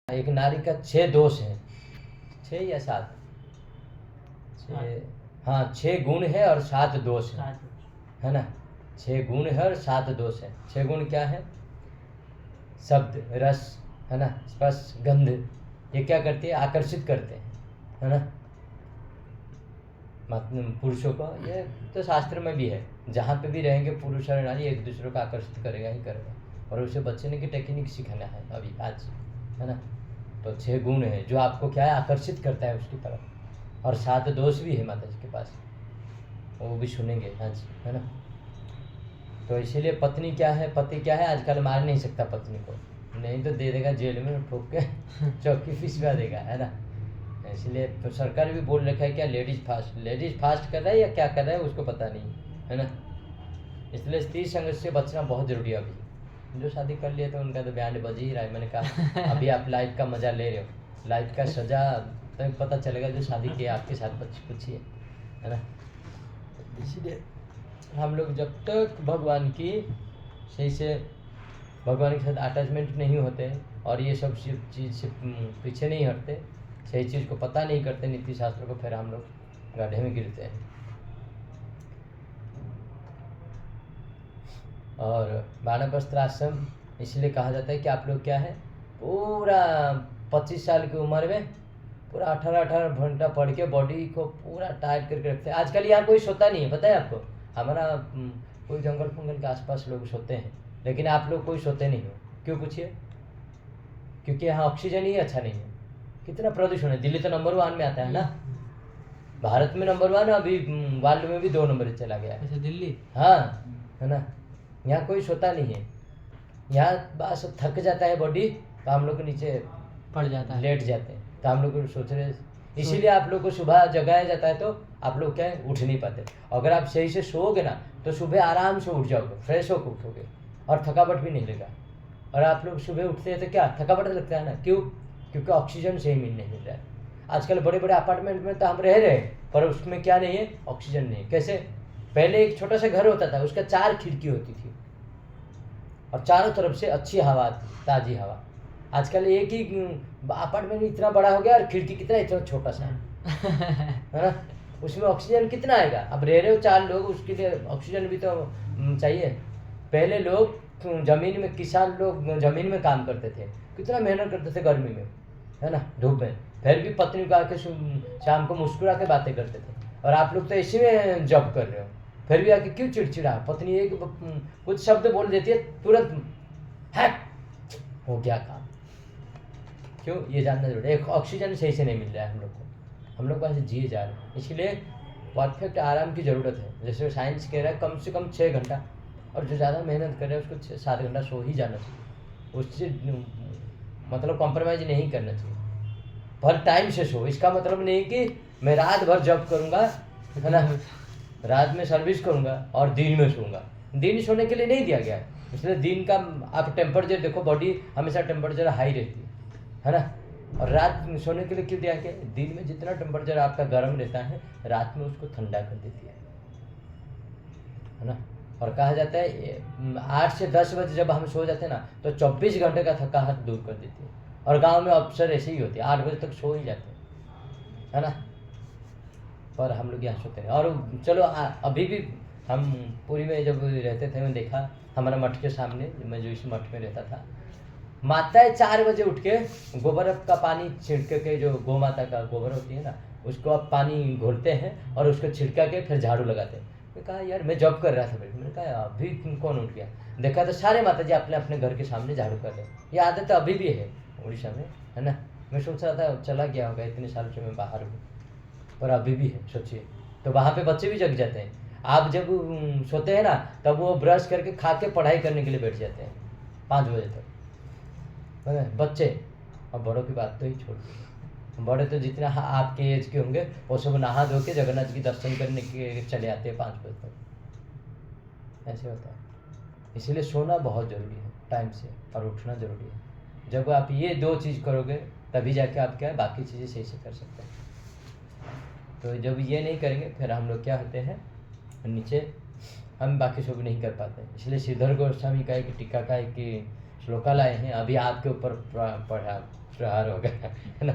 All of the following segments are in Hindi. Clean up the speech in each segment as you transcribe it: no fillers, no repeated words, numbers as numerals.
एक नारी का 6 दोष हैं, 6 या 7, 6, हाँ 6 गुण है और 7 दोष है ना। 6 गुण है और 7 दोष है। 6 गुण क्या है? शब्द, रस, है ना, स्पर्श, गंध, ये क्या करती है? आकर्षित करते हैं, है ना, पुरुषों को। ये तो शास्त्र में भी है, जहाँ पे भी रहेंगे पुरुष और नारी एक दूसरे को आकर्षित करेगा ही करेगा, और उसे बचने की टेक्निक सिखाना है अभी आज, है ना। तो 6 गुण है जो आपको क्या है? आकर्षित करता है उसकी तरफ, और 7 दोष भी है माता जी के पास, वो भी सुनेंगे आज, है ना। तो इसीलिए पत्नी क्या है, पति क्या है, आजकल मार नहीं सकता पत्नी को, नहीं तो दे देगा जेल में ठोक के चौकी फिसवा देगा, है ना। इसलिए तो सरकार भी बोल रखा है क्या, लेडीज फास्ट कर रहा है या क्या कर रहा है उसको पता नहीं, है ना। इसलिए स्त्री संघर्ष से बचना बहुत जरूरी है। अभी जो शादी कर लिए तो उनका तो बैंड बज ही रहा है। मैंने कहा अभी आप लाइफ का मजा ले रहे हो, लाइफ का सजा तो पता चलेगा जो शादी किया आपके साथ बच्ची कुछ है ना। इसीलिए हम लोग जब तक भगवान की सही से, भगवान के साथ अटैचमेंट नहीं होते और ये सब चीज़ से पीछे नहीं हटते, सही चीज़ को पता नहीं करते, नीति शास्त्र को, फिर हम लोग गड्ढे में गिरते हैं। और वानप्रस्थ आश्रम इसलिए कहा जाता है कि आप लोग क्या है, पूरा 25 साल की उम्र में पूरा 18 घंटा पढ़ के बॉडी को पूरा टाइट करके रखते हैं। आजकल यहाँ कोई सोता नहीं है, पता है आपको। हमारा कोई जंगल फंगल के आसपास लोग सोते हैं, लेकिन आप लोग कोई सोते नहीं हो। क्यों पूछिए? क्योंकि यहाँ ऑक्सीजन ही अच्छा नहीं है। कितना प्रदूषण है। दिल्ली तो नंबर 1 में आता है ना, भारत में नंबर 1, अभी वर्ल्ड में भी 2 नंबर चला गया है। अच्छा, दिल्ली, हाँ, है ना। यहाँ कोई सोता नहीं है, यहाँ बस थक जाता है बॉडी तो हम लोग नीचे पड़ जाता है, लेट जाते हैं। तो हम लोग सोच रहे, इसीलिए आप लोग को सुबह जगाया जाता है तो आप लोग क्या है, उठ नहीं पाते। अगर आप सही से सोओगे ना तो सुबह आराम से उठ जाओगे, फ्रेश होकर उठोगे और थकावट भी नहीं लगेगा। और आप लोग सुबह उठते हैं तो क्या थकावट लगता है ना, क्यों? क्योंकि ऑक्सीजन सही मिल रहा है। आजकल बड़े बड़े अपार्टमेंट में तो हम रह रहे हैं, पर उसमें क्या नहीं है, ऑक्सीजन नहीं है। कैसे? पहले एक छोटा सा घर होता था, उसका 4 खिड़की होती थी और चारों तरफ से अच्छी हवा आती, ताज़ी हवा। आजकल एक ही अपार्टमेंट इतना बड़ा हो गया और खिड़की कितना, इतना छोटा सा है ना, उसमें ऑक्सीजन कितना आएगा? अब रह रहे हो 4 लोग, उसके लिए ऑक्सीजन भी तो चाहिए। पहले लोग जमीन में, किसान लोग जमीन में काम करते थे, कितना मेहनत करते थे गर्मी में, है ना, धूप में, फिर भी पत्नी को आके शाम को मुस्कुरा के बातें करते थे। और आप लोग तो इसी में जॉब कर रहे हो, फिर भी आके क्यों चिड़चिड़ा? पत्नी एक कुछ शब्द बोल देती है, तुरंत है हो गया काम। क्यों? ये जानना जरूरी है। ऑक्सीजन सही से नहीं मिल रहा है हम लोग को, हम लोग वैसे जिए जा रहे हैं। इसलिए परफेक्ट आराम की ज़रूरत है। जैसे साइंस कह रहा है कम से कम 6 घंटा, और जो ज़्यादा मेहनत कर रहे हैं उसको 7 घंटा सो ही जाना चाहिए। उससे मतलब कॉम्प्रोमाइज़ नहीं करना चाहिए। पर टाइम से सो, इसका मतलब नहीं कि मैं रात भर जॉब करूँगा, है ना, रात में सर्विस करूँगा और दिन में सोऊंगा। दिन सोने के लिए नहीं दिया गया है। इसलिए दिन का आप टेम्परेचर देखो, बॉडी हमेशा टेम्परेचर हाई रहती है ना। और रात में सोने के लिए क्यों दिया गया? दिन में जितना टेम्परेचर आपका गर्म रहता है, रात में उसको ठंडा कर देती है ना। और कहा जाता है 8 से 10 बजे जब हम सो जाते हैं ना, तो 24 घंटे का थकावट दूर कर देती है। और गांव में अक्सर ऐसे ही होती है, 8 बजे तक सो ही जाते हैं, है ना। पर हम लोग यहाँ सोते नहीं। और चलो अभी भी हम पुरी में जब रहते थे, मैं देखा हमारा मठ के सामने, मैं जो इस मठ में रहता था, माताएं 4 बजे उठ के गोबर का पानी छिड़क के, जो गौ माता का गोबर होती है ना, उसको अब पानी घोलते हैं और उसको छिड़का के फिर झाड़ू लगाते हैं। मैं कहा यार, मैं जॉब कर रहा था भाई, मैंने कहा अभी कौन उठ गया? देखा तो सारे माता जी अपने अपने घर के सामने झाड़ू कर रहे हैं। ये आदत अभी भी है उड़ीसा में, है ना। मैं सोच रहा था चला गया होगा, इतने साल से मैं बाहर हूँ, पर अभी भी है, सोचिए। तो वहाँ पे बच्चे भी जग जाते हैं। आप जब सोते हैं ना, तब वो ब्रश करके खा के पढ़ाई करने के लिए बैठ जाते हैं 5 बजे तक, है ना, बच्चे। और बड़ों की बात तो ही छोड़ दीजिए, बड़े तो जितना आपके एज के होंगे वो सब नहा धो के जगन्नाथ की दर्शन करने के चले आते हैं 5 बजे तक, ऐसे होता है। इसीलिए सोना बहुत ज़रूरी है टाइम से, और उठना ज़रूरी है। जब आप ये 2 चीज़ करोगे तभी जाके आप क्या है, बाकी चीज़ें सही से कर सकते हैं। तो जब ये नहीं करेंगे फिर हम लोग क्या होते हैं, नीचे हम बाकी सब नहीं कर पाते। इसलिए श्रीधर गोस्वामी का एक टीका का है कि श्लोका लाए हैं, अभी आपके ऊपर पढ़ा प्रहार होगा, है ना।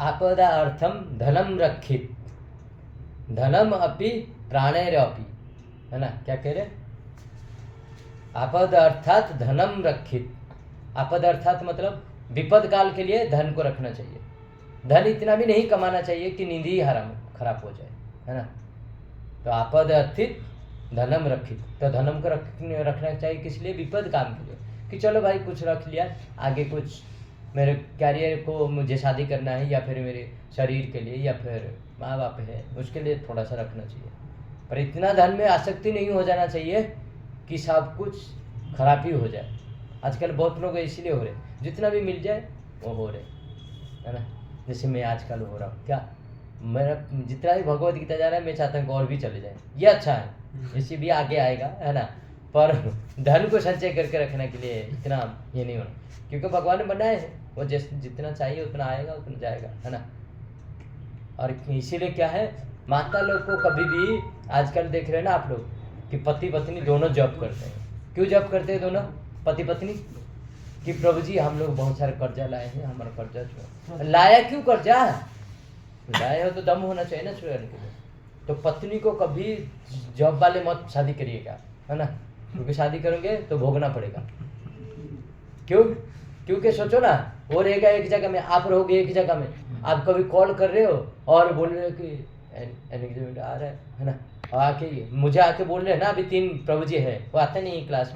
आपदा अर्थम धनम रक्षित, धनम अपि प्राणैरपि, है ना। क्या कह रहे? आपद अर्थात धनम रक्षित। आपद अर्थात मतलब विपद काल के लिए धन को रखना चाहिए। धन इतना भी नहीं कमाना चाहिए कि नींद ही हराम खराब हो जाए, है ना। तो आपद अर्थित धनम रखित, तो धनम को रखना चाहिए किस लिए? विपद काम के लिए, कि चलो भाई कुछ रख लिया, आगे कुछ मेरे कैरियर को, मुझे शादी करना है, या फिर मेरे शरीर के लिए, या फिर माँ बाप है उसके लिए थोड़ा सा रखना चाहिए। पर इतना धन में आसक्ति नहीं हो जाना चाहिए कि सब कुछ खराब ही हो जाए। आजकल बहुत लोग इसीलिए हो रहे, जितना भी मिल जाए वो हो रहे, है ना। जैसे मैं आजकल हो रहा हूँ, क्या मेरा जितना भी भगवत गीता जा रहा है, मैं चाहता हूँ और भी चले जाए, ये अच्छा है, इससे भी आगे आएगा, है ना। पर धन को संचय करके रखने के लिए इतना ये नहीं होना, क्योंकि भगवान ने बनाए हैं, वो जितना चाहिए उतना आएगा उतना जाएगा, है ना। और इसीलिए क्या है, माता लोग को कभी भी, आजकल देख रहे हैं ना आप लोग कि पति पत्नी दोनों जॉब करते हैं। क्यों जॉब करते हैं दोनों पति पत्नी? कि प्रभु जी हम लोग बहुत सारे कर्जा लाए हैं, हमारा कर्जा छुड़ा। लाया क्यों कर्जा? लाया हो तो दम होना चाहिए ना छुड़ाने के लिए। तो पत्नी को कभी जॉब वाले मत शादी करिएगा, है ना, क्योंकि शादी करेंगे तो भोगना पड़ेगा। क्यों? क्योंकि सोचो ना, वो रहेगा एक जगह में, आप रहोगे एक जगह में। आप कभी कॉल कर रहे हो और बोल रहे हो कि एंगेजमेंट आ रहा है ना, और आके मुझे आके बोल रहे हैं ना, अभी 3 प्रभु जी है, वो आते नहीं क्लास में।